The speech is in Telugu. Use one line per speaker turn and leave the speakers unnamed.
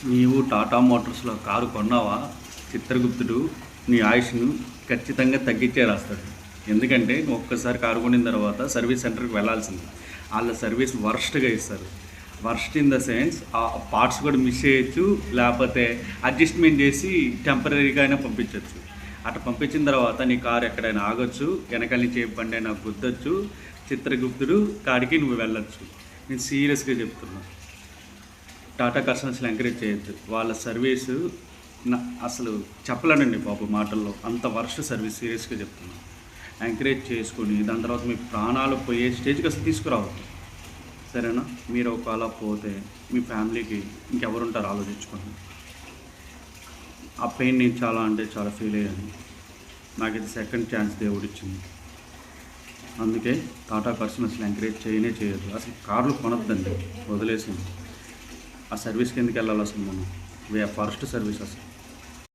నీవు టాటా మోటార్స్లో కారు కొన్నావా? చిత్రగుప్తుడు నీ ఆయుష్ను ఖచ్చితంగా తగ్గించే రాస్తాడు. ఎందుకంటే నువ్వు ఒక్కసారి కారు కొనిన తర్వాత సర్వీస్ సెంటర్కి వెళ్ళాల్సింది. వాళ్ళ సర్వీస్ వర్స్ట్గా ఇస్తారు. వర్స్ట్ ఇన్ ద సెన్స్ ఆ పార్ట్స్ కూడా మిస్ చేయొచ్చు, లేకపోతే అడ్జస్ట్మెంట్ చేసి టెంపరీగా అయినా పంపించవచ్చు. అట్లా పంపించిన తర్వాత నీ కారు ఎక్కడైనా ఆగొచ్చు, వెనకాల నుంచి ఏ బండి అయినా గుద్దొచ్చు. చిత్రగుప్తుడు కాడికి నువ్వు వెళ్ళొచ్చు. నేను సీరియస్గా చెప్తున్నా. టాటా కస్టమర్స్ని ఎంకరేజ్ చేయొద్దు. వాళ్ళ సర్వీసు అసలు చెప్పలేనండి బాబు మాటల్లో. అంత వర్స్ట్ సర్వీస్, సీరియస్గా చెప్తున్నాను. ఎంకరేజ్ చేసుకొని దాని తర్వాత మీ ప్రాణాలు పోయే స్టేజ్కి అసలు తీసుకురావద్దు, సరేనా? మీరు ఒకవేళ పోతే మీ ఫ్యామిలీకి ఇంకెవరుంటారు ఆలోచించుకోండి. ఆ పెయిన్ నేను చాలా అంటే చాలా ఫీల్ అయ్యాను. నాకు ఇది సెకండ్ ఛాన్స్ దేవుడు ఇచ్చింది. అందుకే టాటా కస్టమర్స్ని ఎంకరేజ్ చేయొద్దు. అసలు కార్లు కొనొద్దండి, వదిలేసింది. ఆ సర్వీస్కి ఎందుకు వెళ్ళాలి అసలు మనం? ఫస్ట్ సర్వీస్ అసలు